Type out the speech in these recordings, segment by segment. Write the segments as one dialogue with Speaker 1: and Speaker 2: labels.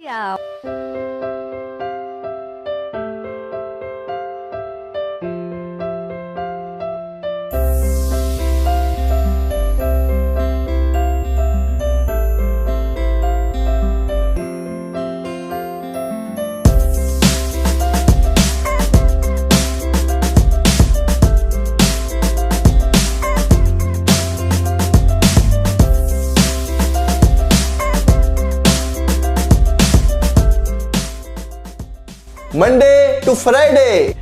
Speaker 1: Yeah.
Speaker 2: Monday to Friday,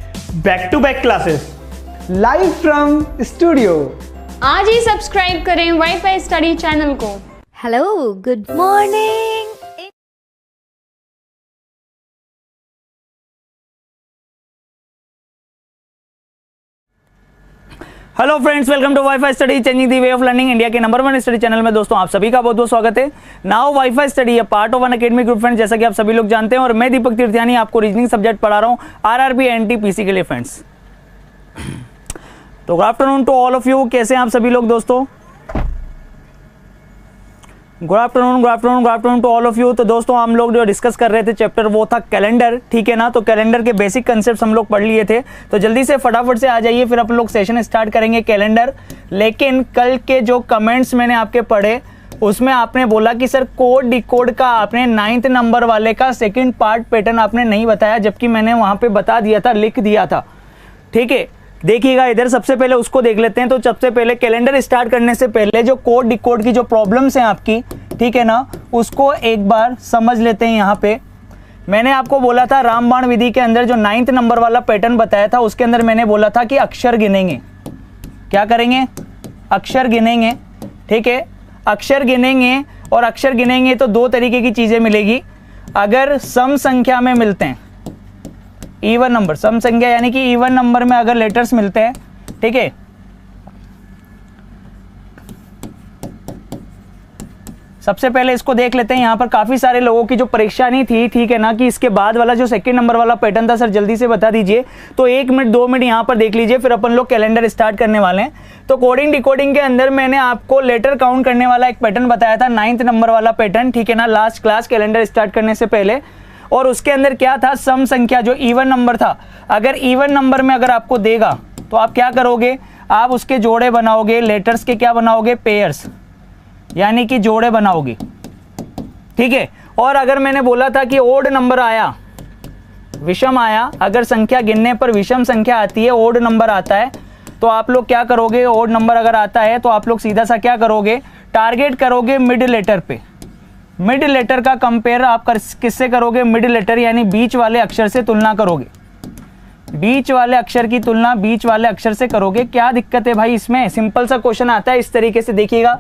Speaker 3: back to back classes
Speaker 4: live from studio.
Speaker 5: आज ही subscribe करें WiFi study channel को।
Speaker 1: Hello, good morning.
Speaker 3: Hello friends, welcome to WiFi study changing the way of learning, India के number 1 study channel में। दोस्तों आप सभी का बहुत बहुत स्वागत है। नाउ वाईफाई स्टडी है part of Unacademy group friends, जैसा कि आप सभी लोग जानते हैं। और मैं दीपक तीर्थयानी आपको रीजनिंग सब्जेक्ट पढ़ा रहा हूँ आरआरबी एनटीपीसी के लिए फ्रेंड्स। तो good afternoon to all of you. कैसे हैं आप सभी लोग दोस्तों? Good afternoon to all of you. तो दोस्तों हम लोग जो डिस्कस कर रहे थे चैप्टर वो था कैलेंडर, ठीक है ना। तो कैलेंडर के बेसिक कंसेप्ट हम लोग पढ़ लिए थे। तो जल्दी से फटाफट से आ जाइए, फिर अपन लोग सेशन स्टार्ट करेंगे कैलेंडर। लेकिन कल के जो कमेंट्स मैंने आपके पढ़े उसमें आपने बोला कि सर कोड डिकोड का आपने 9th नंबर वाले का सेकेंड पार्ट पैटर्न आपने नहीं बताया, जबकि मैंने वहाँ पे बता दिया था, लिख दिया था, ठीक है। देखिएगा इधर, सबसे पहले उसको देख लेते हैं। तो सबसे पहले कैलेंडर स्टार्ट करने से पहले जो कोड डिकोड की जो प्रॉब्लम्स हैं आपकी, ठीक है ना, उसको एक बार समझ लेते हैं। यहाँ पे मैंने आपको बोला था रामबाण विधि के अंदर जो 9th नंबर वाला पैटर्न बताया था, उसके अंदर मैंने बोला था कि अक्षर गिनेंगे। क्या करेंगे? अक्षर गिनेंगे, ठीक है। अक्षर गिनेंगे, और अक्षर गिनेंगे तो दो तरीके की चीजें मिलेगी। अगर सम संख्या में मिलते हैं, इवन नंबर, सम संख्या यानी कि इवन नंबर में अगर लेटर्स मिलते हैं, ठीक है। सबसे पहले इसको देख लेते हैं। यहाँ पर काफी सारे लोगों की जो परेशानी थी, ठीक है ना, कि इसके बाद वाला जो सेकंड नंबर वाला पैटर्न था सर जल्दी से बता दीजिए। तो 1 मिनट 2 मिनट यहाँ पर देख लीजिए, फिर अपन लोग कैलेंडर स्टार्ट करने वाले हैं। तो कोडिंग डिकोडिंग के अंदर मैंने आपको लेटर काउंट करने वाला एक पैटर्न बताया था, 9th नंबर वाला पैटर्न, ठीक है ना, लास्ट क्लास कैलेंडर स्टार्ट करने से पहले। और उसके अंदर क्या था, सम संख्या जो इवन नंबर था। अगर इवन नंबर में अगर आपको देगा तो आप क्या करोगे, आप उसके जोड़े बनाओगे, लेटर्स के क्या बनाओगे, पेयर्स, यानी कि जोड़े बनाओगे, ठीक है। और अगर मैंने बोला था कि ओड नंबर आया, विषम आया, अगर संख्या गिनने पर विषम संख्या आती है, ओड नंबर आता है, तो आप लोग क्या करोगे, ओड नंबर अगर आता है तो आप लोग सीधा सा क्या करोगे, टारगेट करोगे मिड लेटर पे। मिड लेटर का कंपेयर आप किससे करोगे, मिड लेटर यानी बीच वाले अक्षर से तुलना करोगे। बीच वाले अक्षर की तुलना बीच वाले अक्षर से करोगे। क्या दिक्कत है भाई इसमें? सिंपल सा क्वेश्चन आता है इस तरीके से, देखिएगा।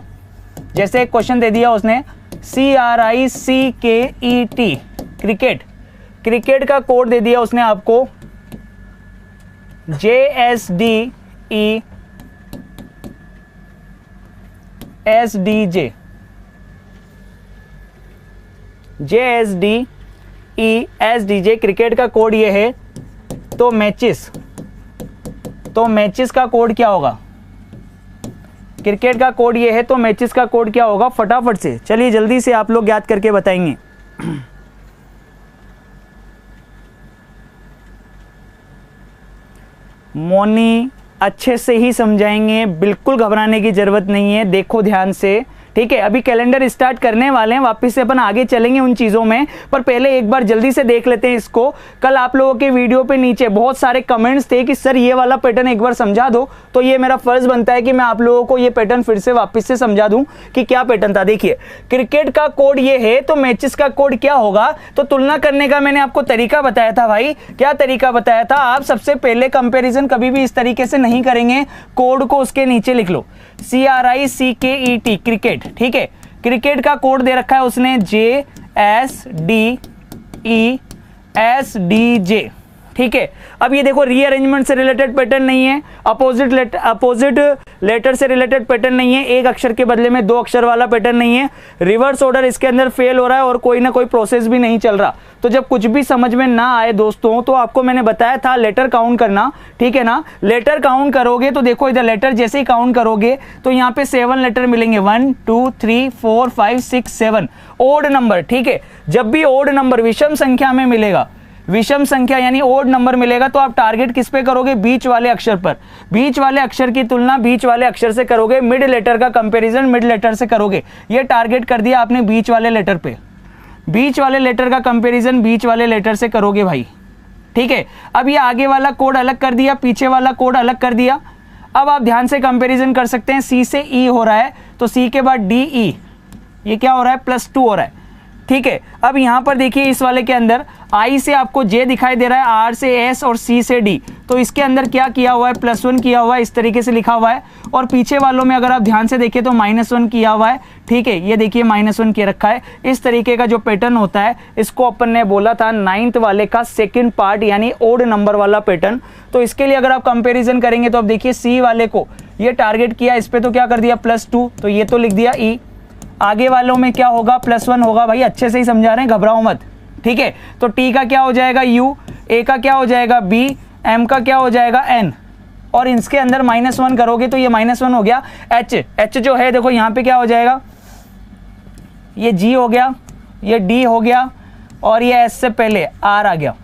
Speaker 3: जैसे एक क्वेश्चन दे दिया उसने, CRICKET, क्रिकेट। क्रिकेट का कोड दे दिया उसने आपको JSDESDJ, क्रिकेट का कोड ये है। तो मैचिस का कोड क्या होगा? क्रिकेट का कोड ये है, तो मैचिस का कोड क्या होगा? फटाफट से चलिए जल्दी से आप लोग याद करके बताएंगे। मोनी अच्छे से ही समझाएंगे, बिल्कुल घबराने की जरूरत नहीं है। देखो ध्यान से, ठीक है। अभी कैलेंडर स्टार्ट करने वाले हैं, वापस से अपन आगे चलेंगे उन चीज़ों में, पर पहले एक बार जल्दी से देख लेते हैं इसको। कल आप लोगों के वीडियो पे नीचे बहुत सारे कमेंट्स थे कि सर ये वाला पैटर्न एक बार समझा दो, तो ये मेरा फर्ज बनता है कि मैं आप लोगों को ये पैटर्न फिर से वापस से समझा दूं कि क्या पैटर्न था। देखिए, क्रिकेट का कोड ये है, तो मैचेस का कोड क्या होगा? तो तुलना करने का मैंने आपको तरीका बताया था भाई। क्या तरीका बताया था? आप सबसे पहले कंपेरिजन कभी भी इस तरीके से नहीं करेंगे, कोड को उसके नीचे लिख लो, CRICKET, क्रिकेट, ठीक है। क्रिकेट का कोड दे रखा है उसने JSDESDJ, ठीक है। अब ये देखो रीअरेंजमेंट से रिलेटेड पैटर्न नहीं है, अपोजिट लेटर से रिलेटेड पैटर्न नहीं है, एक अक्षर के बदले में 2 अक्षर वाला पैटर्न नहीं है, रिवर्स ऑर्डर इसके अंदर फेल हो रहा है और कोई ना कोई प्रोसेस भी नहीं चल रहा। तो जब कुछ भी समझ में ना आए दोस्तों, तो आपको मैंने बताया था लेटर काउंट करना, ठीक है ना। लेटर काउंट करोगे तो देखो इधर लेटर जैसे ही काउंट करोगे तो यहाँ पे 7 लेटर मिलेंगे, 1 2 3 4 5 6 7 ओड नंबर, ठीक है। जब भी ओड नंबर विषम संख्या में मिलेगा, विषम संख्या यानी ओड नंबर मिलेगा, तो आप टारगेट किस पे करोगे? बीच वाले अक्षर पर। बीच वाले अक्षर की तुलना बीच वाले अक्षर से करोगे, मिड लेटर का कंपैरिजन मिड लेटर से करोगे। ये टारगेट कर दिया आपने बीच वाले लेटर पे, बीच वाले लेटर का कंपैरिजन बीच वाले लेटर से करोगे भाई, ठीक है। अब ये आगे वाला कोड अलग कर दिया, पीछे वाला कोड अलग कर दिया। अब आप ध्यान से कंपैरिजन कर सकते हैं, सी से ई हो रहा है तो सी के बाद डी ई, ये क्या हो रहा है? +2 हो रहा है, ठीक है। अब यहां पर देखिए इस वाले के अंदर आई से आपको जे दिखाई दे रहा है, आर से एस और सी से डी, तो इसके अंदर क्या किया हुआ है? +1 किया हुआ है, इस तरीके से लिखा हुआ है। और पीछे वालों में अगर आप ध्यान से देखिए तो -1 किया हुआ है, ठीक है। ये देखिए -1 किया रखा है। इस तरीके का जो पैटर्न होता है इसको अपन ने बोला था 9th वाले का सेकंड पार्ट यानी ओड नंबर वाला पैटर्न। तो इसके लिए अगर आप कंपेरिजन करेंगे तो अब देखिए सी वाले को ये टारगेट किया, इस पे तो क्या कर दिया? +2, तो ये तो लिख दिया ई। आगे वालों में क्या होगा? +1 होगा भाई, अच्छे से ही समझा रहे हैं, घबराओ मत, ठीक है। तो टी का क्या हो जाएगा? यू, ए का क्या हो जाएगा? बी, एम का क्या हो जाएगा? एन, और इसके अंदर -1 करोगे तो ये -1 हो गया। एच, एच जो है देखो यहाँ पे क्या हो जाएगा? ये जी हो गया, ये डी हो गया, और ये एस से पहले आर आ गया।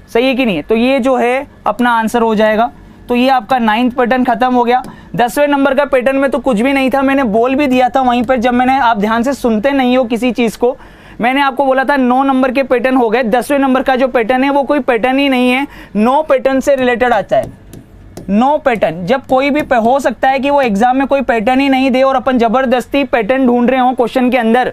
Speaker 3: सही है कि नहीं? तो ये जो है अपना आंसर हो जाएगा। तो ये आपका 9th पैटर्न खत्म हो गया। 10वें नंबर का पैटर्न में तो कुछ भी नहीं था, मैंने बोल भी दिया था वहीं पर, जब मैंने, आप ध्यान से सुनते नहीं हो किसी चीज को, मैंने आपको बोला था 9 नंबर के पैटर्न हो गए। 10वें नंबर का जो पैटर्न है वो कोई पैटर्न ही नहीं है, नो पैटर्न से रिलेटेड आता है। नो पैटर्न, जब कोई भी हो सकता है कि वो एग्जाम में कोई पैटर्न ही नहीं दे और अपन जबरदस्ती पैटर्न ढूंढ रहे हो क्वेश्चन के अंदर,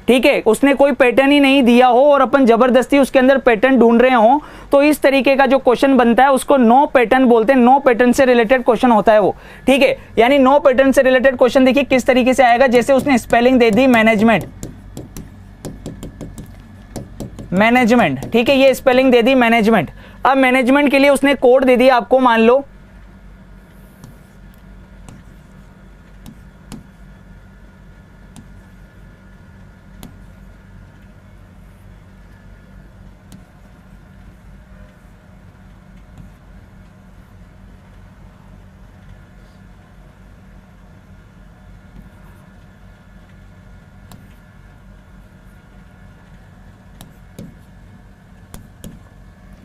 Speaker 3: ठीक है, उसने कोई पैटर्न ही नहीं दिया हो और अपन जबरदस्ती उसके अंदर पैटर्न ढूंढ रहे हो, तो इस तरीके का जो क्वेश्चन बनता है उसको नो पैटर्न बोलते हैं। नो पैटर्न से रिलेटेड क्वेश्चन होता है वो, ठीक है। यानी नो पैटर्न से रिलेटेड क्वेश्चन देखिए किस तरीके से आएगा, जैसे उसने spelling they the management, management, ठीक है, ये स्पेलिंग दे दी मैनेजमेंट। अब मैनेजमेंट के लिए उसने कोड दे दिया आपको, मान लो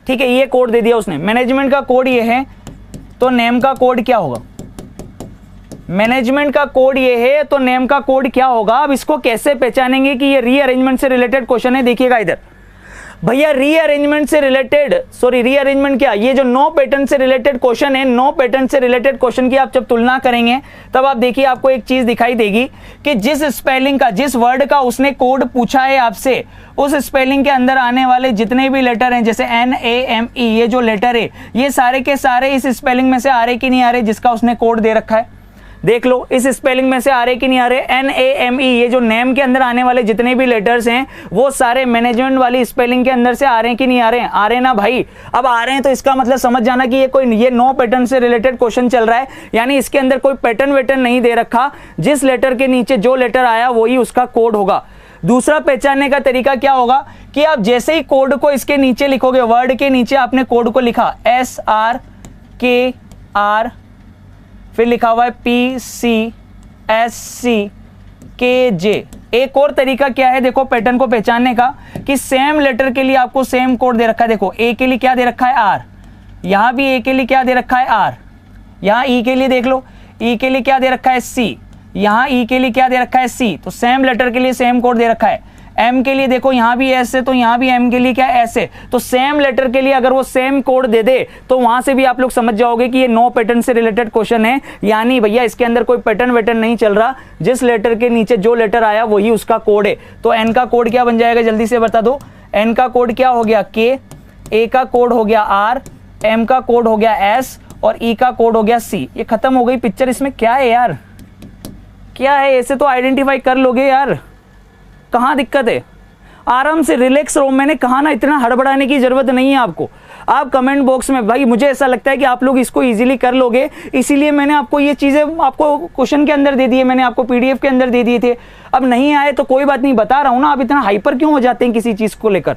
Speaker 3: ठीक है, ये कोड दे दिया उसने, मैनेजमेंट का कोड ये है, तो नेम का कोड क्या होगा? मैनेजमेंट का कोड ये है तो नेम का कोड क्या होगा? अब इसको कैसे पहचानेंगे कि ये रीअरेंजमेंट से रिलेटेड क्वेश्चन है? देखिएगा इधर भैया, रीअरेंजमेंट से रिलेटेड, सॉरी रीअरेंजमेंट क्या, ये जो नो पैटर्न से रिलेटेड क्वेश्चन है, नो पैटर्न से रिलेटेड क्वेश्चन की आप जब तुलना करेंगे तब आप देखिए आपको एक चीज दिखाई देगी कि जिस स्पेलिंग का, जिस वर्ड का उसने कोड पूछा है आपसे, उस स्पेलिंग के अंदर आने वाले जितने भी लेटर हैं, जैसे NAME, ये जो लेटर है ये सारे के सारे इस स्पेलिंग में से आ रहे कि नहीं आ रहे जिसका उसने कोड दे रखा है? देख लो इस स्पेलिंग में से आ रहे कि नहीं आ रहे? NAME, ये जो नेम के अंदर आने वाले जितने भी लेटर्स हैं वो सारे मैनेजमेंट वाली स्पेलिंग के अंदर से आ रहे हैं कि नहीं आ रहे हैं? आ रहे हैं ना भाई। अब आ रहे हैं तो इसका मतलब समझ जाना कि ये नो पैटर्न से रिलेटेड क्वेश्चन चल रहा है, यानी इसके अंदर कोई पैटर्न वेटर्न नहीं दे रखा, जिस लेटर के नीचे जो लेटर आया वही उसका कोड होगा। दूसरा पहचानने का तरीका क्या होगा कि आप जैसे ही कोड को इसके नीचे लिखोगे, वर्ड के नीचे आपने कोड को लिखा SRKR, फिर लिखा हुआ है PCSCKJ। एक और तरीका क्या है देखो पैटर्न को पहचानने का, कि सेम लेटर के लिए आपको सेम कोड दे रखा है। देखो ए के लिए क्या दे रखा है? R, यहां भी ए के लिए क्या दे रखा है? R, यहां ई के लिए देख लो, ई के लिए क्या दे रखा है? C, यहां ई के लिए क्या दे रखा है? C, तो सेम लेटर के लिए सेम कोड दे रखा है। एम के लिए देखो यहां भी एस है तो यहां भी एम के लिए क्या है? एस है। तो सेम लेटर के लिए अगर वो सेम कोड दे दे तो वहां से भी आप लोग समझ जाओगे कि ये नो पैटर्न से रिलेटेड क्वेश्चन है, यानी भैया इसके अंदर कोई पैटर्न वेटर्न नहीं चल रहा, जिस लेटर के नीचे जो लेटर आया वही उसका कोड है। तो एन का कोड क्या बन जाएगा जल्दी से बता दो? एन का कोड क्या हो गया? के, ए का कोड हो गया आर, एम का कोड हो गया एस और ई का कोड हो गया सी। ये खत्म हो गई पिक्चर। इसमें क्या है यार, क्या है? ऐसे तो आइडेंटिफाई कर लोगे यार, कहां दिक्कत है? आराम से रिलैक्स रहो। मैंने कहा ना, इतना हड़बड़ाने की जरूरत नहीं है आपको। आप कमेंट बॉक्स में, भाई मुझे ऐसा लगता है कि आप लोग इसको इजीली कर लोगे, इसीलिए मैंने आपको ये चीजें आपको क्वेश्चन के अंदर दे दिए, मैंने आपको पीडीएफ के अंदर दे दिए थे। अब नहीं आए तो कोई बात नहीं, बता रहा हूं ना। आप इतना हाइपर क्यों हो जाते हैं किसी चीज को लेकर?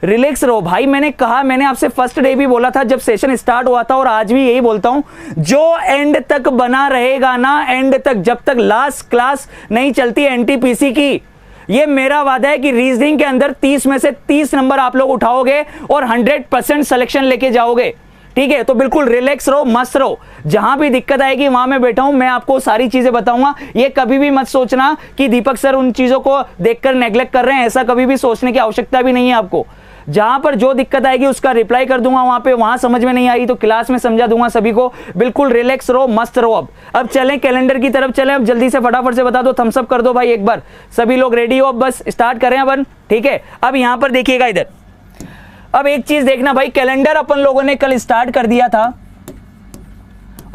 Speaker 3: रिलैक्स रहो भाई। मैंने कहा, मैंने आपसे फर्स्ट डे भी बोला था जब सेशन स्टार्ट हुआ था, और आज भी यही बोलता हूं, जो एंड तक बना रहेगा ना, एंड तक, जब तक लास्ट क्लास नहीं चलती एनटीपीसी की, ये मेरा वादा है कि रीजनिंग के अंदर 30 में से 30 नंबर आप लोग उठाओगे और 100% सिलेक्शन लेके जाओगे। ठीक है, तो बिल्कुल रिलैक्स रहो, मस्त रहो। जहां भी दिक्कत आएगी वहां मैं बैठा हूं, मैं आपको सारी चीजें बताऊंगा। ये कभी भी मत सोचना कि दीपक सर उन चीजों को देखकर नेग्लेक्ट कर रहे हैं, ऐसा कभी भी सोचने की आवश्यकता भी नहीं है आपको। जहां पर जो दिक्कत आएगी उसका रिप्लाई कर दूंगा वहां पे, वहां समझ में नहीं आई तो क्लास में समझा दूंगा सभी को। बिल्कुल रिलैक्स रहो, मस्त रहो। अब चलें कैलेंडर की तरफ चलें। अब जल्दी से फटाफट से बता दो, थम्स अप कर दो भाई एक बार। सभी लोग रेडी हो? अब बस स्टार्ट करें अपन। ठीक है, अब यहां पर देखिएगा इधर। अब एक चीज देखना भाई, कैलेंडर अपन लोगों ने कल स्टार्ट कर दिया था,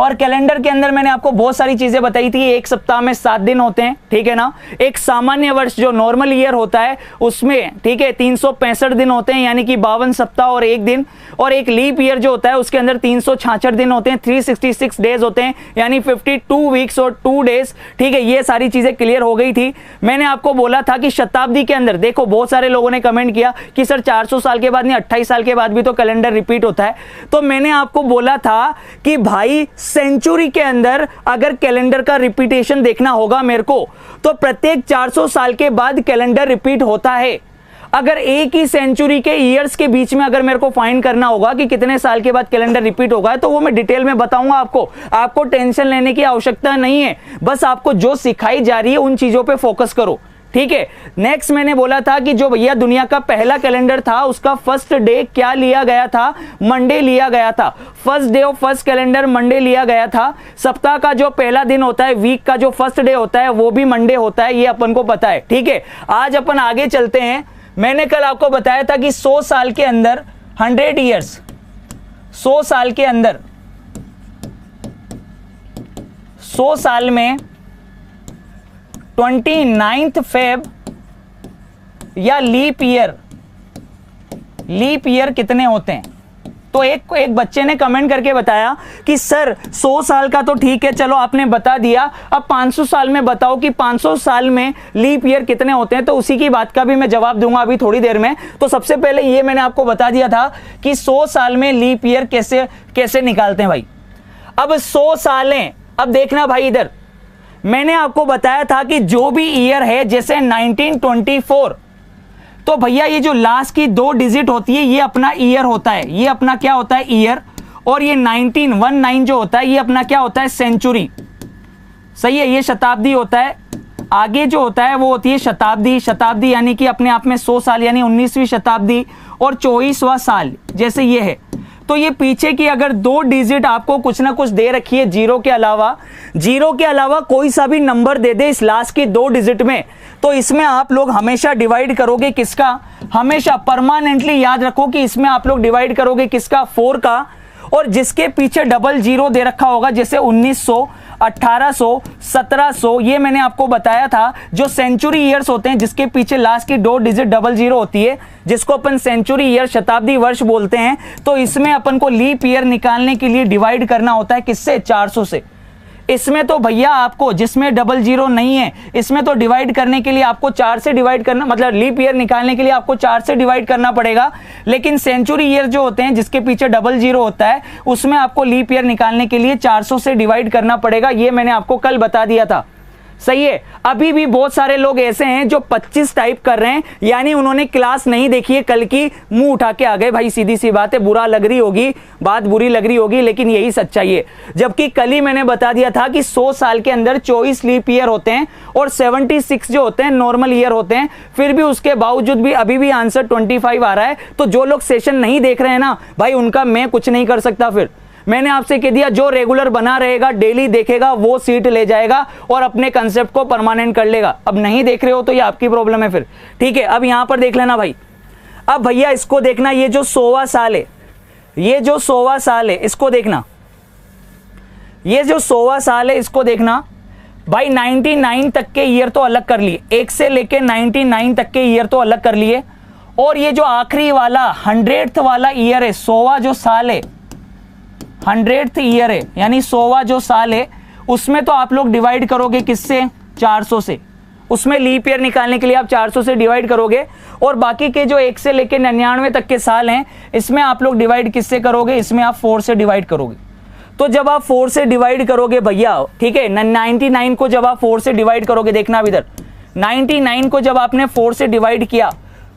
Speaker 3: और कैलेंडर के अंदर मैंने आपको बहुत सारी चीजें बताई थी। एक सप्ताह में 7 दिन होते हैं, ठीक है ना। एक सामान्य वर्ष जो नॉर्मल ईयर होता है उसमें, ठीक है, 365 दिन होते हैं, यानी कि 52 सप्ताह और 1 दिन। और एक लीप ईयर जो होता है उसके अंदर 366 दिन होते हैं, 366 डेज होते हैं, यानी 52 वीक्स और 2 डेज। ठीक है, ये सारी चीजें क्लियर हो गई थी। मैंने आपको बोला था कि शताब्दी के अंदर, देखो बहुत सारे लोगों ने कमेंट किया कि सर 400 साल के बाद नहीं, 28 साल के बाद भी तो कैलेंडर रिपीट होता है। तो मैंने आपको बोला था कि भाई सेंचुरी के अंदर अगर कैलेंडर का रिपीटेशन देखना होगा मेरे को, तो प्रत्येक 400 साल के बाद कैलेंडर रिपीट होता है। अगर एक ही सेंचुरी के ईयर्स के बीच में अगर मेरे को फाइंड करना होगा कि कितने साल के बाद कैलेंडर रिपीट होगा, तो वो मैं डिटेल में बताऊंगा आपको। आपको टेंशन लेने की आवश्यकता नहीं है, बस आपको जो सिखाई जा रही है उन चीजों पे फोकस करो। ठीक है, नेक्स्ट मैंने बोला था कि जो भैया दुनिया का पहला कैलेंडर था उसका फर्स्ट डे क्या लिया गया था? मंडे लिया गया था। First day of first calendar Monday लिया गया था। सप्ताह का जो पहला दिन होता है, वीक का जो फर्स्ट डे होता है, वो भी मंडे होता है, ये अपन को पता है। ठीक है, आज अपन आगे चलते हैं। मैंने कल आपको बताया था कि 100 साल के अंदर 100 ईयर्स, 100 साल के अंदर, 100 साल में 29 फेब या लीप ईयर कितने होते हैं? तो एक बच्चे ने कमेंट करके बताया कि सर 100 साल का तो ठीक है, चलो आपने बता दिया, अब 500 साल में बताओ कि 500 साल में लीप ईयर कितने होते हैं। तो उसी की बात का भी मैं जवाब दूंगा अभी थोड़ी देर में। तो सबसे पहले ये मैंने आपको बता दिया था कि 100 साल में लीप ईयर कैसे निकालते हैं भाई। अब 100 सालें, अब देखना भाई इधर, मैंने आपको बताया था कि जो भी ईयर है, जैसे 1924, तो भैया ये जो लास्ट की 2 डिजिट होती है ये अपना ईयर होता है, ये अपना क्या होता है? ईयर। और ये 1919 जो होता है ये अपना क्या होता है? सेंचुरी। सही है, ये शताब्दी होता है। आगे जो होता है वो होती है शताब्दी। शताब्दी यानी कि अपने आप में 100 साल, यानी 19वीं शताब्दी। और 24वां साल जैसे ये है। तो ये पीछे की अगर 2 डिजिट आपको कुछ ना कुछ दे रखी है, जीरो के अलावा कोई सा भी नंबर दे दे इस लास्ट की 2 डिजिट में, तो इसमें आप लोग हमेशा डिवाइड करोगे किसका? हमेशा परमानेंटली याद रखो कि इसमें आप लोग डिवाइड करोगे किसका? 4 का। और जिसके पीछे डबल जीरो दे रखा होगा, जैसे 1900, 1800, 1700, ये मैंने आपको बताया था, जो सेंचुरी ईयर्स होते हैं जिसके पीछे लास्ट की 2 डिजिट डबल जीरो होती है, जिसको अपन सेंचुरी ईयर, शताब्दी वर्ष बोलते हैं। तो इसमें अपन को लीप ईयर निकालने के लिए डिवाइड करना होता है किससे? 400 से। इसमें तो भैया आपको, जिसमें डबल जीरो नहीं है, इसमें तो डिवाइड करने के लिए आपको 4 से डिवाइड करना, मतलब लीप ईयर निकालने के लिए आपको 4 से डिवाइड करना पड़ेगा। लेकिन सेंचुरी ईयर जो होते हैं जिसके पीछे डबल जीरो होता है, उसमें आपको लीप ईयर निकालने के लिए 400 से डिवाइड करना पड़ेगा। ये मैंने आपको कल बता दिया था। सही है। अभी भी बहुत सारे लोग ऐसे हैं जो 25 टाइप कर रहे हैं, यानी उन्होंने क्लास नहीं देखी है कल की, मुंह उठा के आ गए। भाई सीधी सी बात है, बुरा लग रही होगी, बात बुरी लग रही होगी, लेकिन यही सच्चाई है। जबकि कल ही मैंने बता दिया था कि 100 साल के अंदर 24 लीप ईयर होते हैं और 76 जो होते हैं नॉर्मल ईयर होते हैं। फिर भी उसके बावजूद भी अभी भी आंसर 25 आ रहा है। तो जो लोग सेशन नहीं देख रहे हैं ना भाई, उनका मैं कुछ नहीं कर सकता। फिर मैंने आपसे कह दिया, जो रेगुलर बना रहेगा, डेली देखेगा, वो सीट ले जाएगा और अपने कंसेप्ट को परमानेंट कर लेगा। अब नहीं देख रहे हो तो ये आपकी प्रॉब्लम है फिर। ठीक है, अब यहां पर देख लेना भाई। अब भैया इसको देखना, ये जो 100वां साल है, ये जो 100वां साल है इसको देखना, ये जो 100वां साल है इसको देखना। भाई 99 तक के ईयर तो अलग कर लिए, 1 से लेके 99 तक के ईयर तो अलग कर लिए, और ये जो आखिरी वाला 100th वाला ईयर है, 100वां जो साल है, 100th ईयर है यानी 100वां जो साल है, उसमें तो आप लोग डिवाइड करोगे किससे? 400 से। उसमें लीप ईयर निकालने के लिए आप 400 से डिवाइड करोगे, और बाकी के जो 1 से लेके 99 तक के साल हैं, इसमें आप लोग डिवाइड किससे करोगे? इसमें आप 4 से डिवाइड करोगे। तो जब आप 4 से डिवाइड करोगे भैया, ठीक है, 99 को जब आप 4 से डिवाइड करोगे, देखना अब इधर, 99 को जब आपने 4 से डिवाइड किया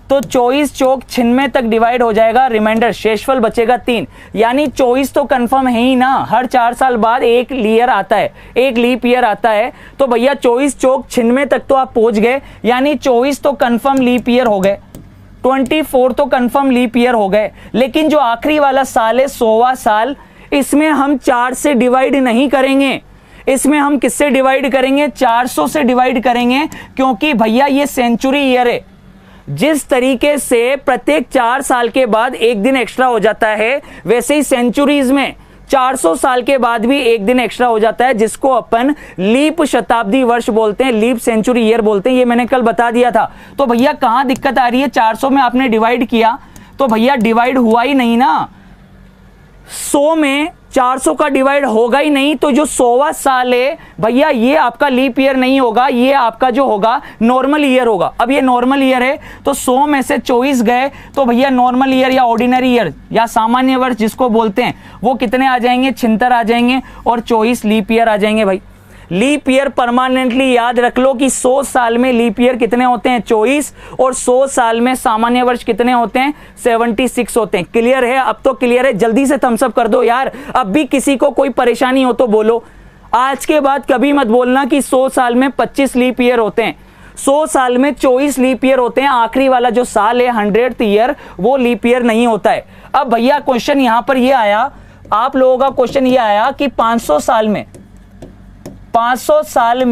Speaker 3: तो 24 चौक 96 तक डिवाइड हो जाएगा, रिमाइंडर शेषफल बचेगा 3, यानी 24 तो कंफर्म है ही ना, हर 4 साल बाद एक ईयर आता है, एक लीप ईयर आता है, तो भैया 24 चौक 96 तक तो आप पहुंच गए, यानी 24 तो कंफर्म लीप ईयर हो गए, 24 तो कंफर्म लीप ईयर हो गए। लेकिन जो आखिरी वाला साल है 100वां साल, इसमें हम 4 से डिवाइड नहीं करेंगे, इसमें हम किससे डिवाइड करेंगे? 400 से डिवाइड करेंगे, क्योंकि भैया ये सेंचुरी ईयर है। जिस तरीके से प्रत्येक 4 साल के बाद एक दिन एक्स्ट्रा हो जाता है, वैसे ही सेंचुरीज में 400 साल के बाद भी एक दिन एक्स्ट्रा हो जाता है, जिसको अपन लीप शताब्दी वर्ष बोलते हैं, लीप सेंचुरी ईयर बोलते हैं। ये मैंने कल बता दिया था। तो भैया कहां दिक्कत आ रही है? 400 में आपने डिवाइड किया तो भैया डिवाइड हुआ ही नहीं ना, 100 में 400 का डिवाइड होगा ही नहीं, तो जो 100वां साल है भैया ये आपका लीप ईयर नहीं होगा, ये आपका जो होगा नॉर्मल ईयर होगा। अब ये नॉर्मल ईयर है तो 100 में से 24 गए तो भैया नॉर्मल ईयर या ऑर्डिनरी ईयर या सामान्य वर्ष जिसको बोलते हैं, वो कितने आ जाएंगे? 76 आ जाएंगे, और 24 लीप ईयर आ जाएंगे। भाई लीप ईयर परमानेंटली याद रख लो कि 100 साल में लीप ईयर कितने होते हैं? 24, और 100 साल में सामान्य वर्ष कितने होते हैं? 76 होते हैं। क्लियर है? अब तो क्लियर है, जल्दी से थम्स अप कर दो यार। अब भी किसी को कोई परेशानी हो तो बोलो, आज के बाद कभी मत बोलना कि 100 साल में 25 लीप ईयर होते हैं। 100 साल में 24 लीप ईयर होते हैं, आखिरी वाला जो साल है 100th ईयर, वो लीप ईयर नहीं होता है। अब भैया क्वेश्चन यहां पर ये आया, आप लोगों का क्वेश्चन ये आया कि 500 साल में 500 साल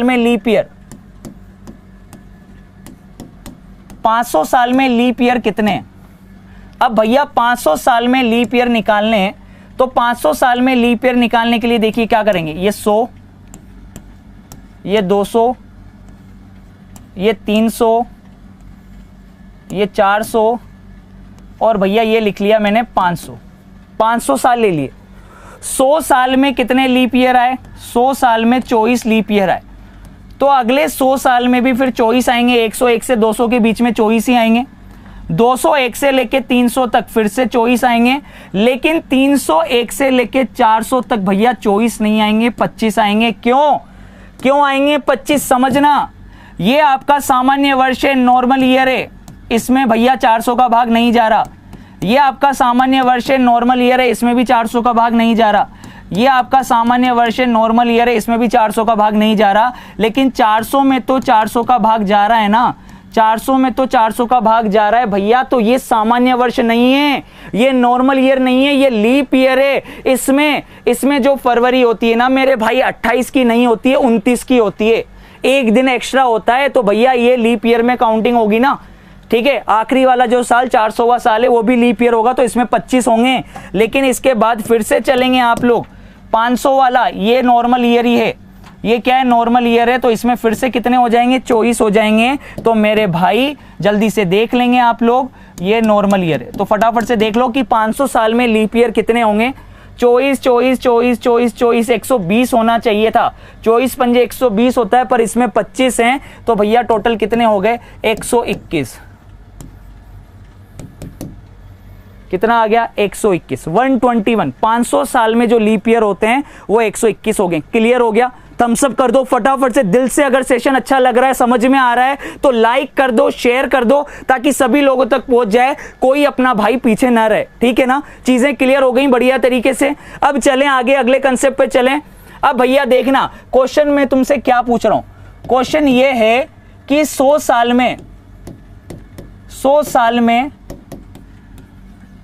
Speaker 3: में लीप ईयर, 500 साल में लीप ईयर कितने हैं? अब भैया 500 साल में लीप ईयर निकालने हैं, तो 500 साल में लीप ईयर निकालने के लिए देखिए क्या करेंगे, ये 100, ये 200, ये 300, ये 400, और भैया ये लिख लिया मैंने 500। 500 साल ले लिए। 100 साल में कितने लीप ईयर आए? 100 साल में 24 लीप ईयर आए, तो अगले 100 साल में भी फिर 24 आएंगे। 101 से 200 के बीच में 24 ही आएंगे। 201 से लेके 300 तक फिर से 24 आएंगे, लेकिन 301 से लेके 400 तक भैया 24 नहीं आएंगे, 25 आएंगे। क्यों आएंगे 25? समझना, ये आपका सामान्य वर्ष है, नॉर्मल ईयर है, इसमें भैया 400 का भाग नहीं जा रहा। ये आपका सामान्य वर्ष है, नॉर्मल ईयर है, इसमें भी 400 का भाग नहीं जा रहा। ये आपका सामान्य वर्ष है, नॉर्मल ईयर है, इसमें भी 400 का भाग नहीं जा रहा। लेकिन 400 में तो 400 का भाग जा रहा है ना, 400 में तो 400 का भाग जा रहा है भैया, तो ये सामान्य वर्ष नहीं है, ये नॉर्मल ईयर नहीं है, ये लीप ईयर है। इसमें जो फरवरी होती है ना मेरे भाई, 28 की नहीं होती है, 29 की होती है, एक दिन एक्स्ट्रा होता है, तो भैया ये लीप ईयर में काउंटिंग होगी ना। ठीक है, आखिरी वाला जो साल 400वां साल है वो भी लीप ईयर होगा, तो इसमें 25 होंगे। लेकिन इसके बाद फिर से चलेंगे आप लोग 500 वाला, ये नॉर्मल ईयर ही है, ये क्या है? नॉर्मल ईयर है, तो इसमें फिर से कितने हो जाएंगे? 24 हो जाएंगे। तो मेरे भाई जल्दी से देख लेंगे आप लोग, ये नॉर्मल ईयर है, तो फटाफट से देख लो कि 500 साल में लीप ईयर कितने होंगे? 24 24 24 24 24 120 होना चाहिए था। 24 पंजे 120 होता है, पर इसमें 25 हैं, तो भैया टोटल कितने हो गए? 121। कितना आ गया? 121। 121। 500 साल में जो लीप ईयर होते हैं वो 121 हो गए। क्लियर हो गया? थम्स अप कर दो फटाफट से, दिल से। अगर सेशन अच्छा लग रहा है, समझ में आ रहा है, तो लाइक कर दो, शेयर कर दो, ताकि सभी लोगों तक पहुंच जाए, कोई अपना भाई पीछे ना रहे। ठीक है ना? चीजें क्लियर हो गई बढ़िया तरीके से। अब चलें आगे, अगले कंसेप्ट पे चलें। अब भैया देखना, क्वेश्चन में तुमसे क्या पूछ रहा हूं। क्वेश्चन ये है कि 100 साल में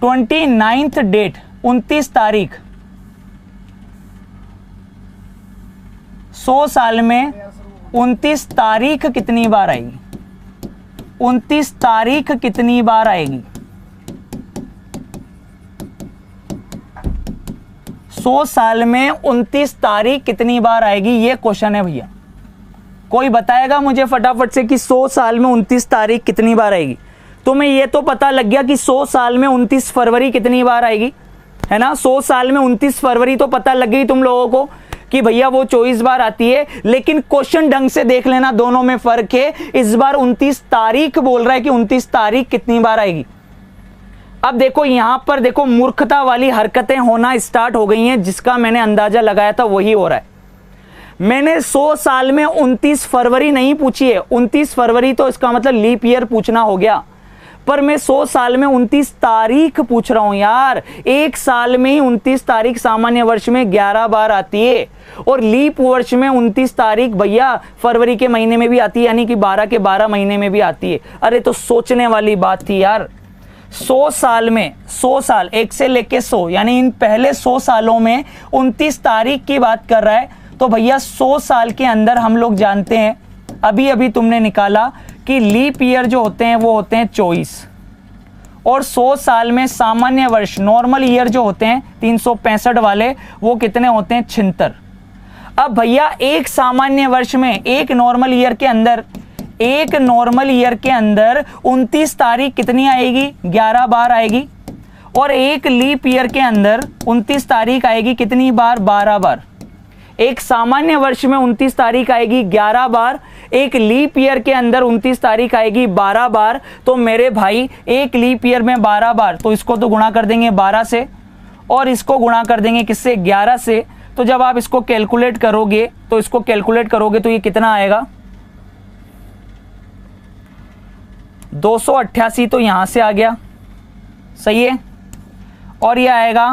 Speaker 3: 29th डेट, 29 तारीख, 100 साल में 29 तारीख कितनी बार आएगी? 29 तारीख कितनी बार आएगी? 100 साल में 29 तारीख कितनी बार आएगी, ये क्वेश्चन है भैया। कोई बताएगा मुझे फटाफट से कि 100 साल में 29 तारीख कितनी बार आएगी। तुम्हें ये तो पता लग गया कि 100 साल में 29 फरवरी कितनी बार आएगी, है ना। 100 साल में 29 फरवरी तो पता लग गई तुम लोगों को कि भैया वो 24 बार आती है, लेकिन क्वेश्चन ढंग से देख लेना, दोनों में फर्क है। इस बार 29 तारीख बोल रहा है कि 29 तारीख कितनी बार आएगी। अब देखो यहां पर देखो मूर्खता वाली हरकतें होना स्टार्ट हो गई हैं, जिसका मैंने अंदाजा लगाया था वही हो रहा है। मैंने 100 साल में 29 फरवरी नहीं पूछी है, 29 फरवरी तो इसका मतलब लीप ईयर पूछना हो गया, पर मैं 100 साल में 29 तारीख पूछ रहा हूं यार। एक साल में ही 29 तारीख सामान्य वर्ष में 11 बार आती है, और लीप वर्ष में 29 तारीख भैया फरवरी के महीने में भी आती है, यानी कि 12 के 12 महीने में भी आती है। अरे तो सोचने वाली बात थी यार। 100 साल में 100 साल 1 से लेके 100, यानी इन पहले 100 सालों में 29 तारीख की बात कर रहा है। तो भैया 100 साल के अंदर हम लोग जानते हैं, अभी अभी तुमने निकाला कि लीप ईयर जो होते हैं वो होते हैं 24, और 100 साल में सामान्य वर्ष नॉर्मल ईयर जो होते हैं 365 वाले वो कितने होते हैं 76। अब भैया एक सामान्य वर्ष में एक नॉर्मल ईयर के अंदर 29 तारीख कितनी आएगी, 11 बार आएगी, और एक लीप ईयर के अंदर 29 तारीख आएगी कितनी बार, 12 बार। एक सामान्य वर्ष में 29 तारीख आएगी 11 बार, एक लीप ईयर के अंदर 29 तारीख आएगी 12 बार। तो मेरे भाई एक लीप ईयर में 12 बार, तो इसको तो गुणा कर देंगे 12 से, और इसको गुणा कर देंगे किससे, 11 से। तो जब आप इसको कैलकुलेट करोगे तो ये कितना आएगा, 288 तो यहां से आ गया, सही है, और ये आएगा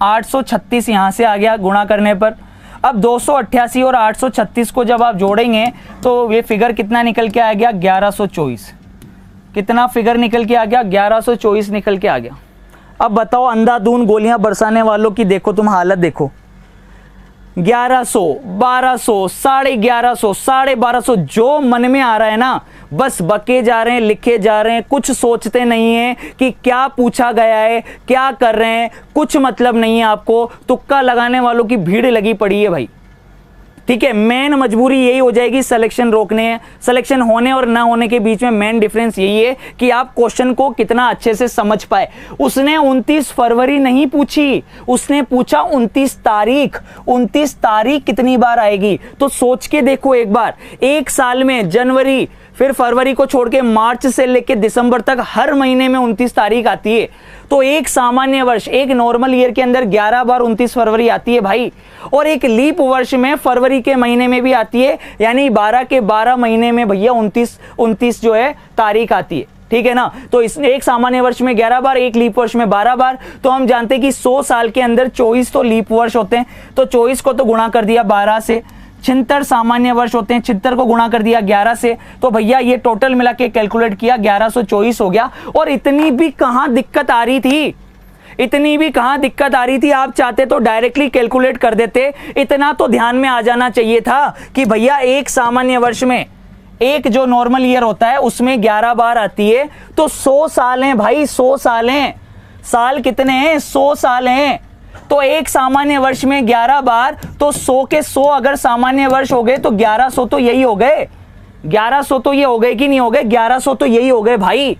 Speaker 3: 836 यहां से आ गया गुणा करने पर। अब 288 और 836 को जब आप जोड़ेंगे तो ये फिगर कितना निकल के आ गया, 1124। कितना फिगर निकल के आ गया, 1124 निकल के आ गया। अब बताओ अंधाधुंध गोलियां बरसाने वालों की देखो तुम हालत देखो, 1100, 1200, 1150, 1250, जो मन में आ रहा है ना बस बके जा रहे हैं, लिखे जा रहे हैं, कुछ सोचते नहीं है कि क्या पूछा गया है, क्या कर रहे हैं, कुछ मतलब नहीं है आपको। तुक्का लगाने वालों की भीड़ लगी पड़ी है भाई, ठीक है। मेन मजबूरी यही हो जाएगी सिलेक्शन रोकने है। सिलेक्शन होने और ना होने के बीच में मेन डिफरेंस यही है कि आप क्वेश्चन को कितना अच्छे से समझ पाए। उसने 29 फरवरी नहीं पूछी, उसने पूछा 29 तारीख। 29 तारीख कितनी बार आएगी, तो सोच के देखो एक बार। एक साल में जनवरी, फिर फरवरी को छोड़ के मार्च से लेकर दिसंबर तक हर महीने में 29 तारीख आती है। तो एक सामान्य वर्ष, एक नॉर्मल ईयर के अंदर 11 बार 29 फरवरी आती है भाई, और एक लीप वर्ष में फरवरी के महीने में भी आती है, यानी 12 के 12 महीने में भैया 29 जो है तारीख आती है, ठीक है ना। तो इस एक सामान्य वर्ष में 11 बार, एक लीप वर्ष में 12 बार। तो हम जानते हैं कि 100 साल के अंदर 24 तो लीप वर्ष होते हैं, तो 24 को तो गुणा कर दिया 12 से। 76 सामान्य वर्ष होते हैं, 76 को गुणा कर दिया 11 से। तो भैया ये टोटल मिला के कैलकुलेट किया 1124 हो गया। और इतनी भी कहां दिक्कत आ रही थी, इतनी भी कहां दिक्कत आ रही थी, आप चाहते तो डायरेक्टली कैलकुलेट कर देते। इतना तो ध्यान में आ जाना चाहिए था कि भैया एक सामान्य वर्ष में, एक जो नॉर्मल ईयर होता है उसमें 11 बार आती है, तो 100 साल हैं भाई, 100 साल हैं। साल कितने हैं, 100 साल हैं। तो एक सामान्य वर्ष में 11 बार, तो 100 के 100 अगर सामान्य वर्ष हो गए तो 1100 तो यही हो गए, 1100 तो ये हो गए कि नहीं हो गए, 1100 तो यही हो गए भाई।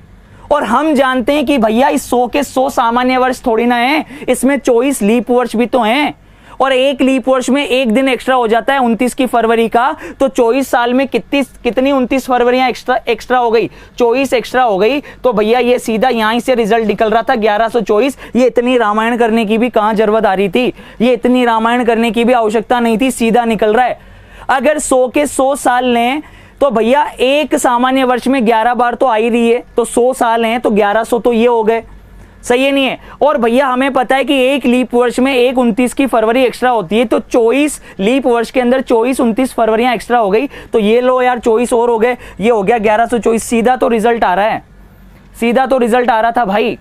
Speaker 3: और हम जानते हैं कि भैया इस 100 के 100 सामान्य वर्ष थोड़ी ना है, इसमें 24 लीप वर्ष भी तो हैं, और एक लीप वर्ष में एक दिन एक्स्ट्रा हो जाता है 29 की फरवरी का। तो 24 साल में कितनी 29 फरवरियां एक्स्ट्रा हो गई, 24 एक्स्ट्रा हो गई। तो भैया ये सीधा यहां से रिजल्ट निकल रहा था 1124। ये इतनी रामायण करने की भी कहां जरूरत आ रही थी, ये इतनी रामायण करने की भी आवश्यकता नहीं थी, सीधा निकल रहा है। अगर 100 के 100 साल लें तो भैया एक सामान्य वर्ष में 11 बार तो आ ही रही है, तो 100 साल हैं तो 1100 तो ये हो गए, सही है नहीं है। और भैया हमें पता है कि एक लीप वर्ष में एक 29 की फरवरी एक्स्ट्रा होती है, तो 24 लीप वर्ष के अंदर 24-29 फरवरियां एक्स्ट्रा हो गई। तो ये लो यार 24 और हो गए, ये हो गया 1124। सीधा तो रिजल्ट आ रहा है, सीधा तो रिजल्ट आ रहा था भाई।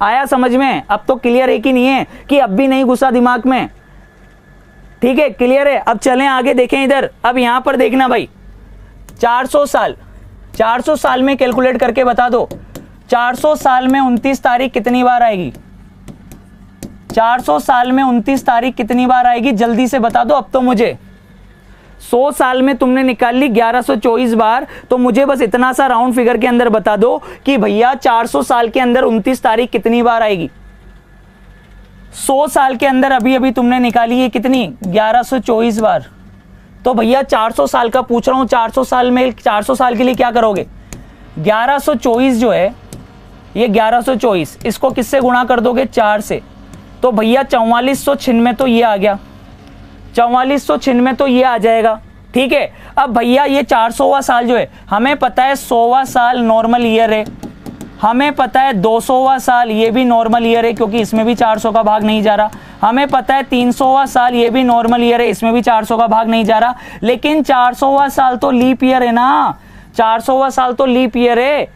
Speaker 3: आया समझ में? अब तो क्लियर है कि नहीं है, कि अब भी नहीं घुसा दिमाग में? ठीक है, क्लियर है। अब चलें आगे, देखें इधर। अब यहां पर देखना भाई, 400 साल में कैलकुलेट करके बता दो, 400 साल में 29 तारीख कितनी बार आएगी? 400 साल में 29 तारीख कितनी बार आएगी, जल्दी से बता दो अब तो मुझे। 100 साल में तुमने निकाल ली 1124 बार, तो मुझे बस इतना सा राउंड फिगर के अंदर बता दो कि भैया 400 साल के अंदर 29 तारीख कितनी बार आएगी। 100 साल के अंदर अभी अभी तुमने निकाली है कितनी, 1124 बार। तो भैया 400 साल का पूछ रहा हूं, 400 साल में 400 साल के लिए क्या करोगे, 1124 जो है ये 1124, इसको किससे गुणा कर दोगे, 4 से, तो भैया 4496 तो ये आ गया, 4496 तो ये आ जाएगा। ठीक है, अब भैया ये 400वां साल जो है, हमें पता है 100वां साल नॉर्मल ईयर है, हमें पता है 200वां साल ये भी नॉर्मल ईयर है क्योंकि इसमें भी 400 का भाग नहीं जा रहा, हमें पता है 300वां साल ये भी नॉर्मल ईयर है, इसमें भी 400 का भाग नहीं जा रहा, लेकिन 400वां साल तो लीप ईयर है ना, 400वां साल तो लीप ईयर है।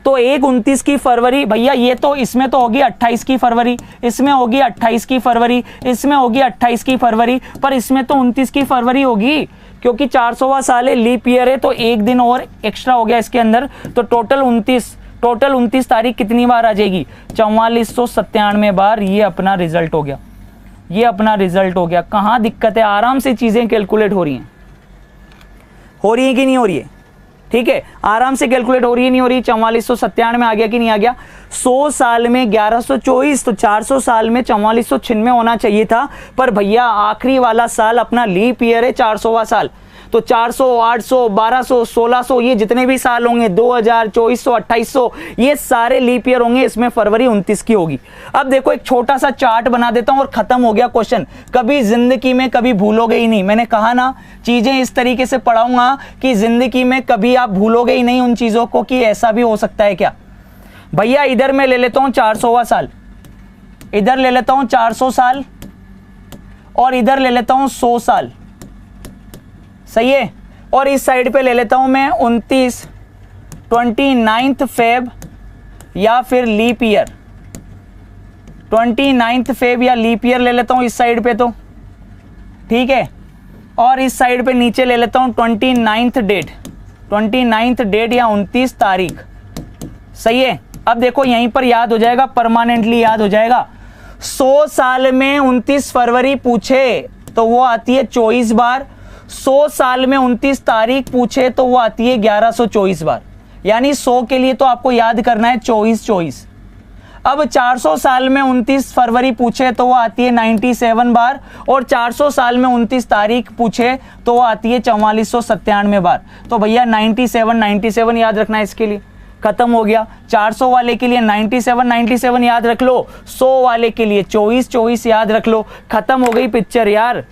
Speaker 3: तो 29 की फरवरी भैया, ये तो इसमें तो होगी 28 की फरवरी, इसमें होगी 28 की फरवरी, इसमें होगी 28 की फरवरी, पर इसमें तो 29 की फरवरी होगी क्योंकि 400वां साल है, लीप ईयर है, तो एक दिन और एक्स्ट्रा हो गया इसके अंदर, तो टोटल 29 तारीख कितनी बार आ जाएगी, 4497 बार। ये अपना रिजल्ट हो गया, ये अपना रिजल्ट हो गया। कहां दिक्कत है, आराम से चीजें कैलकुलेट हो रही हैं कि नहीं हो रही है, ठीक है, आराम से कैलकुलेट हो रही है, नहीं हो रही। 4497 में आ गया कि नहीं आ गया। 100 साल में 1124, तो 400 साल में 4496 होना चाहिए था, पर भैया आखिरी वाला साल अपना लीप ईयर है, 400वां साल, तो 400, 800, 1200, 1600 ये जितने भी साल होंगे, 2000, 2400, 2800 ये सारे लीप ईयर होंगे, इसमें फरवरी 29 की होगी। अब देखो एक छोटा सा चार्ट बना देता हूं और खत्म हो गया क्वेश्चन। कभी जिंदगी में कभी भूलोगे ही नहीं, मैंने कहा ना चीजें इस तरीके से पढ़ाऊंगा कि जिंदगी में कभी आप भूलोगे ही नहीं उन चीजों को कि ऐसा भी हो सकता है क्या। भैया इधर मैं ले लेता हूं 400वां साल, इधर ले लेता हूं 400 साल और इधर ले लेता हूं 100 साल, सही है, और इस साइड पे ले लेता हूं मैं 29 फेब या फिर लीप ईयर, 29 फेब या लीप ईयर ले लेता हूं इस साइड पे, तो ठीक है, और इस साइड पे नीचे ले लेता हूं 29 डेट, 29 डेट या 29 तारीख, सही है। अब देखो यहीं पर याद हो जाएगा, परमानेंटली याद हो जाएगा। 100 साल में 29 फरवरी पूछे तो वो आती है 24 बार, 100 साल में 29 तारीख पूछे तो वो आती है 1124 बार, यानी 100 के लिए तो आपको याद करना है 24। अब 400 साल में 29 फरवरी पूछे तो वो आती है 97 बार, और 400 साल में 29 तारीख पूछे तो वो आती है 4497 बार। तो भैया 97 याद रखना है, इसके लिए खत्म हो गया। 400 वाले के लिए 97 याद रख लो, 100 वाले के लिए 24 याद रख लो, खत्म हो गई पिक्चर यार,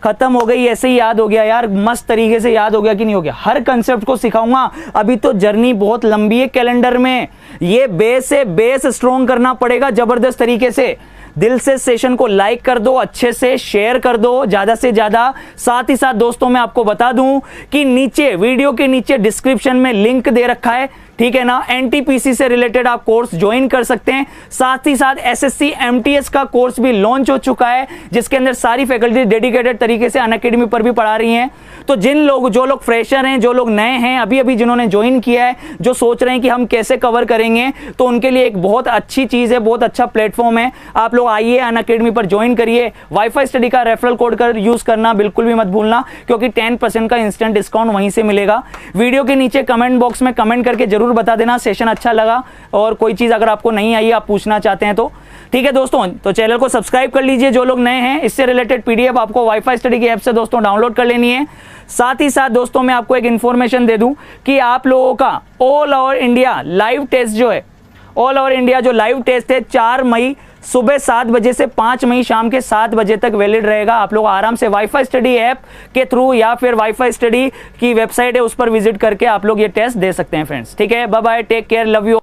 Speaker 3: खत्म हो गई, ऐसे ही याद हो गया यार, मस्त तरीके से याद हो गया कि नहीं हो गया। हर कंसेप्ट को सिखाऊंगा, अभी तो जर्नी बहुत लंबी है कैलेंडर में, ये बेस से बेस स्ट्रॉन्ग करना पड़ेगा जबरदस्त तरीके से। दिल से सेशन को लाइक कर दो, अच्छे से शेयर कर दो ज्यादा से ज्यादा। साथ ही साथ दोस्तों मैं आपको बता दूं कि नीचे वीडियो के नीचे डिस्क्रिप्शन में लिंक दे रखा है, ठीक है ना, एनटीपीसी से रिलेटेड आप कोर्स ज्वाइन कर सकते हैं। साथ ही साथ एसएससी एमटीएस का कोर्स भी लॉन्च हो चुका है, जिसके अंदर सारी फैकल्टी डेडिकेटेड तरीके से अनअकैडमी पर भी पढ़ा रही हैं। तो जो लोग फ्रेशर हैं, जो लोग नए हैं, अभी अभी जिन्होंने ज्वाइन किया है, जो सोच रहे हैं कि हम कैसे कवर करेंगे, तो उनके लिए एक बहुत अच्छी चीज है, बहुत अच्छा प्लेटफॉर्म है। आप लोग आइए अनअकैडमी पर ज्वाइन करिए। वाईफाई स्टडी का रेफरल कोड कर यूज करना बिल्कुल भी मत भूलना, क्योंकि 10% का इंस्टेंट डिस्काउंट वहीं से मिलेगा। वीडियो के नीचे कमेंट बॉक्स में कमेंट करके जरूर बता देना सेशन अच्छा लगा, और कोई चीज अगर आपको नहीं आई, आप पूछना चाहते हैं तो ठीक है दोस्तों। तो चैनल को सब्सक्राइब कर लीजिए जो लोग नए हैं। इससे रिलेटेड पीडीएफ आपको वाईफाई स्टडी की ऐप से दोस्तों डाउनलोड कर लेनी है। साथ ही साथ दोस्तों मैं आपको एक इंफॉर्मेशन दे दूं कि आप लोगों का all over India live test जो है, ऑल ओवर इंडिया जो लाइव टेस्ट है 4 मई सुबह 7 बजे से 5 मई शाम के 7 बजे तक वैलिड रहेगा। आप लोग आराम से वाईफाई स्टडी ऐप के थ्रू या फिर वाईफाई स्टडी की वेबसाइट है उस पर विजिट करके आप लोग ये टेस्ट दे सकते हैं फ्रेंड्स। ठीक है, bye bye, take care, love you.